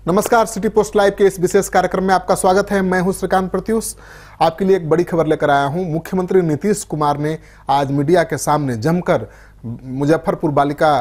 नमस्कार, city post live के इस विशेष कार्यक्रम में आपका स्वागत है। मैं हूं श्रीकांत प्रत्युष। आपके लिए एक बड़ी खबर लेकर आया हूं। मुख्यमंत्री नीतीश कुमार ने आज मीडिया के सामने जमकर मुजफ्फरपुर बालिका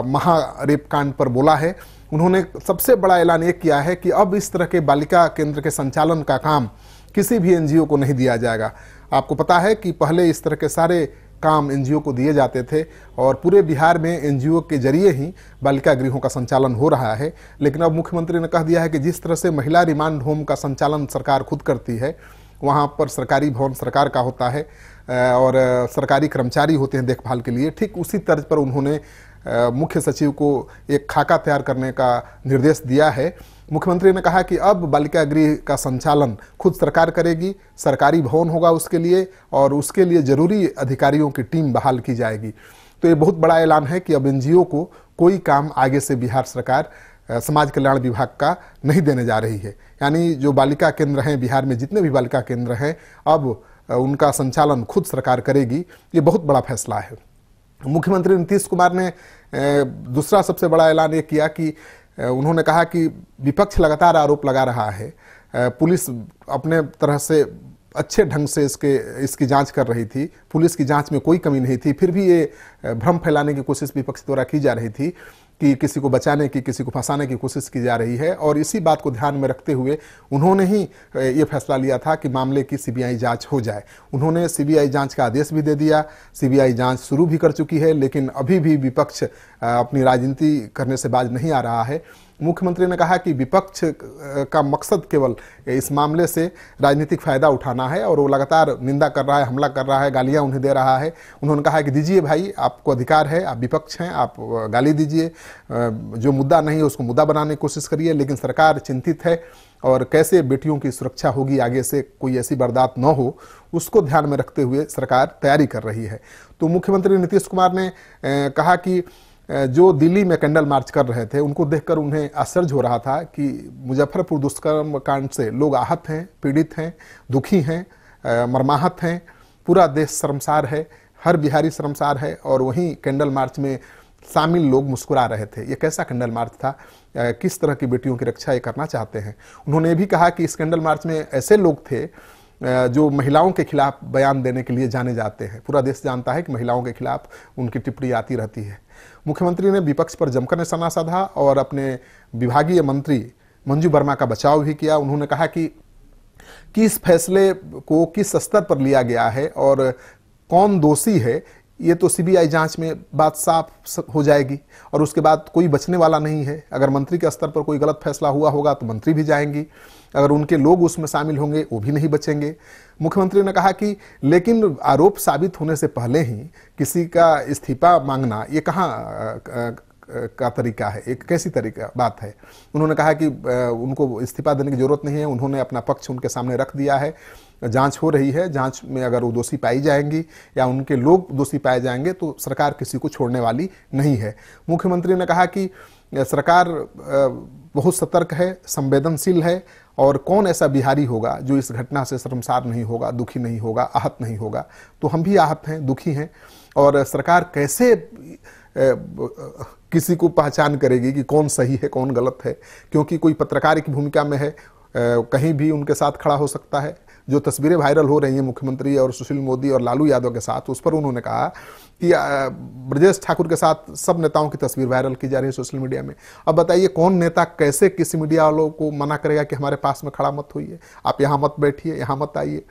महारेप कांड पर बोला है। उन्होंने सबसे बड़ा ऐलान ये किया है कि अब इस तरह के बालिका केंद्र के संचालन का काम किसी भी एनजीओ को नहीं दिया जाएगा। आपको पता है कि पहले इस तरह के सारे काम एनजीओ को दिए जाते थे और पूरे बिहार में एनजीओ के जरिए ही बालिका गृहों का संचालन हो रहा है। लेकिन अब मुख्यमंत्री ने कह दिया है कि जिस तरह से महिला रिमांड होम का संचालन सरकार खुद करती है, वहाँ पर सरकारी भवन सरकार का होता है और सरकारी कर्मचारी होते हैं देखभाल के लिए, ठीक उसी तर्ज पर उन्होंने मुख्य सचिव को एक खाका तैयार करने का निर्देश दिया है। मुख्यमंत्री ने कहा कि अब बालिका गृह का संचालन खुद सरकार करेगी, सरकारी भवन होगा उसके लिए और उसके लिए जरूरी अधिकारियों की टीम बहाल की जाएगी। तो ये बहुत बड़ा ऐलान है कि अब एनजीओ को कोई काम आगे से बिहार सरकार समाज कल्याण विभाग का नहीं देने जा रही है। यानी जो बालिका केंद्र हैं बिहार में, जितने भी बालिका केंद्र हैं, अब उनका संचालन खुद सरकार करेगी। ये बहुत बड़ा फैसला है। मुख्यमंत्री नीतीश कुमार ने दूसरा सबसे बड़ा ऐलान ये किया कि उन्होंने कहा कि विपक्ष लगातार आरोप लगा रहा है, पुलिस अपने तरह से अच्छे ढंग से इसकी जांच कर रही थी, पुलिस की जांच में कोई कमी नहीं थी, फिर भी ये भ्रम फैलाने की कोशिश विपक्ष द्वारा की जा रही थी कि किसी को बचाने की, किसी को फंसाने की कोशिश की जा रही है। और इसी बात को ध्यान में रखते हुए उन्होंने ही ये फैसला लिया था कि मामले की सीबीआई जांच हो जाए। उन्होंने सीबीआई जांच का आदेश भी दे दिया, सीबीआई जांच शुरू भी कर चुकी है, लेकिन अभी भी विपक्ष अपनी राजनीति करने से बाज नहीं आ रहा है। मुख्यमंत्री ने कहा कि विपक्ष का मकसद केवल इस मामले से राजनीतिक फायदा उठाना है और वो लगातार निंदा कर रहा है, हमला कर रहा है, गालियां उन्हें दे रहा है। उन्होंने कहा कि दीजिए भाई, आपको अधिकार है, आप विपक्ष हैं, आप गाली दीजिए, जो मुद्दा नहीं है उसको मुद्दा बनाने की कोशिश करिए, लेकिन सरकार चिंतित है और कैसे बेटियों की सुरक्षा होगी, आगे से कोई ऐसी वारदात न हो, उसको ध्यान में रखते हुए सरकार तैयारी कर रही है। तो मुख्यमंत्री नीतीश कुमार ने कहा कि जो दिल्ली में कैंडल मार्च कर रहे थे, उनको देखकर उन्हें आश्चर्य हो रहा था कि मुजफ्फरपुर दुष्कर्म कांड से लोग आहत हैं, पीड़ित हैं, दुखी हैं, मर्माहत हैं, पूरा देश शर्मसार है, हर बिहारी शर्मसार है और वहीं कैंडल मार्च में शामिल लोग मुस्कुरा रहे थे। ये कैसा कैंडल मार्च था, किस तरह की बेटियों की रक्षा ये करना चाहते हैं। उन्होंने ये भी कहा कि इस कैंडल मार्च में ऐसे लोग थे जो महिलाओं के खिलाफ बयान देने के लिए जाने जाते हैं। पूरा देश जानता है कि महिलाओं के खिलाफ उनकी टिप्पणी आती रहती है। मुख्यमंत्री ने विपक्ष पर जमकर निशाना साधा और अपने विभागीय मंत्री मंजू वर्मा का बचाव भी किया। उन्होंने कहा कि किस फैसले को किस स्तर पर लिया गया है और कौन दोषी है, ये तो सीबीआई जांच में बात साफ हो जाएगी और उसके बाद कोई बचने वाला नहीं है। अगर मंत्री के स्तर पर कोई गलत फैसला हुआ होगा तो मंत्री भी जाएंगी, अगर उनके लोग उसमें शामिल होंगे वो भी नहीं बचेंगे। मुख्यमंत्री ने कहा कि लेकिन आरोप साबित होने से पहले ही किसी का इस्तीफा मांगना ये कहाँ का तरीका है, एक कैसी तरीका बात है। उन्होंने कहा कि उनको इस्तीफा देने की जरूरत नहीं है, उन्होंने अपना पक्ष उनके सामने रख दिया है, जांच हो रही है, जांच में अगर वो दोषी पाई जाएंगी या उनके लोग दोषी पाए जाएंगे तो सरकार किसी को छोड़ने वाली नहीं है। मुख्यमंत्री ने कहा कि सरकार बहुत सतर्क है, संवेदनशील है और कौन ऐसा बिहारी होगा जो इस घटना से शर्मसार नहीं होगा, दुखी नहीं होगा, आहत नहीं होगा। तो हम भी आहत हैं, दुखी हैं और सरकार कैसे किसी को पहचान करेगी कि कौन सही है कौन गलत है, क्योंकि कोई पत्रकार की भूमिका में है, कहीं भी उनके साथ खड़ा हो सकता है। जो तस्वीरें वायरल हो रही हैं मुख्यमंत्री और सुशील मोदी और लालू यादव के साथ, उस पर उन्होंने कहा कि ब्रजेश ठाकुर के साथ सब नेताओं की तस्वीर वायरल की जा रही है सोशल मीडिया में। अब बताइए कौन नेता कैसे किसी मीडिया वालों को मना करेगा कि हमारे पास में खड़ा मत होइए, आप यहाँ मत बैठिए, यहाँ मत आइए।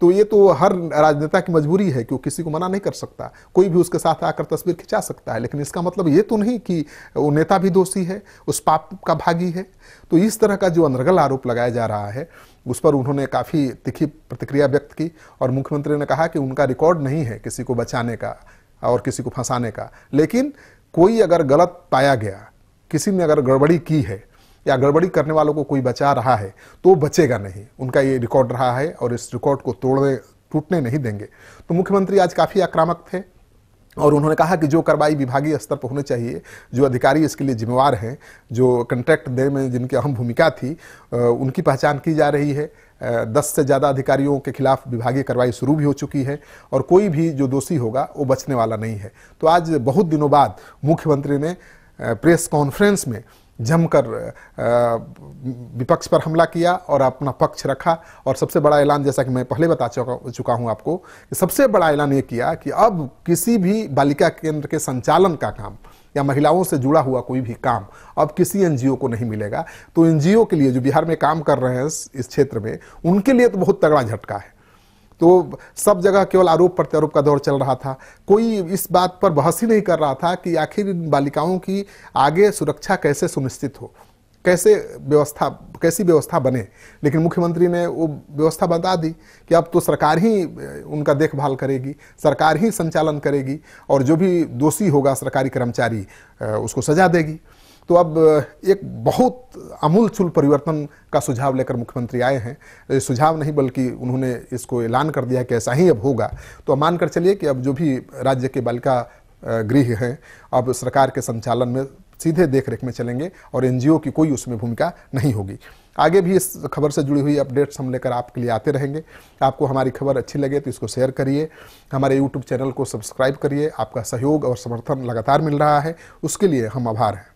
तो ये तो हर राजनेता की मजबूरी है कि वो किसी को मना नहीं कर सकता, कोई भी उसके साथ आकर तस्वीर खिंचा सकता है, लेकिन इसका मतलब ये तो नहीं कि वो नेता भी दोषी है, उस पाप का भागी है। तो इस तरह का जो अनर्गल आरोप लगाया जा रहा है उस पर उन्होंने काफ़ी तीखी प्रतिक्रिया व्यक्त की और मुख्यमंत्री ने कहा कि उनका रिकॉर्ड नहीं है किसी को बचाने का और किसी को फंसाने का, लेकिन कोई अगर गलत पाया गया, किसी ने अगर गड़बड़ी की है या गड़बड़ी करने वालों को कोई बचा रहा है तो बचेगा नहीं। उनका ये रिकॉर्ड रहा है और इस रिकॉर्ड को टूटने नहीं देंगे। तो मुख्यमंत्री आज काफ़ी आक्रामक थे और उन्होंने कहा कि जो कार्रवाई विभागीय स्तर पर होनी चाहिए, जो अधिकारी इसके लिए जिम्मेवार हैं, जो कंट्रैक्ट देने में जिनकी अहम भूमिका थी, उनकी पहचान की जा रही है। 10 से ज़्यादा अधिकारियों के खिलाफ विभागीय कार्रवाई शुरू भी हो चुकी है और कोई भी जो दोषी होगा वो बचने वाला नहीं है। तो आज बहुत दिनों बाद मुख्यमंत्री ने प्रेस कॉन्फ्रेंस में जमकर विपक्ष पर हमला किया और अपना पक्ष रखा। और सबसे बड़ा ऐलान, जैसा कि मैं पहले बता चुका हूं आपको, कि सबसे बड़ा ऐलान ये किया कि अब किसी भी बालिका केंद्र के संचालन का काम या महिलाओं से जुड़ा हुआ कोई भी काम अब किसी एनजीओ को नहीं मिलेगा। तो एनजीओ के लिए, जो बिहार में काम कर रहे हैं इस क्षेत्र में, उनके लिए तो बहुत तगड़ा झटका है। तो सब जगह केवल आरोप प्रत्यारोप का दौर चल रहा था, कोई इस बात पर बहस ही नहीं कर रहा था कि आखिर इन बालिकाओं की आगे सुरक्षा कैसे सुनिश्चित हो, कैसी व्यवस्था बने। लेकिन मुख्यमंत्री ने वो व्यवस्था बता दी कि अब तो सरकार ही उनका देखभाल करेगी, सरकार ही संचालन करेगी, और जो भी दोषी होगा सरकारी कर्मचारी उसको सजा देगी। तो अब एक बहुत आमूल-चूल परिवर्तन का सुझाव लेकर मुख्यमंत्री आए हैं। सुझाव नहीं बल्कि उन्होंने इसको ऐलान कर दिया कि ऐसा ही अब होगा। तो मानकर चलिए कि अब जो भी राज्य के बालिका गृह हैं अब सरकार के संचालन में सीधे देखरेख में चलेंगे और एनजीओ की कोई उसमें भूमिका नहीं होगी। आगे भी इस खबर से जुड़ी हुई अपडेट्स हम लेकर आपके लिए आते रहेंगे। आपको हमारी खबर अच्छी लगे तो इसको शेयर करिए, हमारे यूट्यूब चैनल को सब्सक्राइब करिए। आपका सहयोग और समर्थन लगातार मिल रहा है, उसके लिए हम आभार हैं।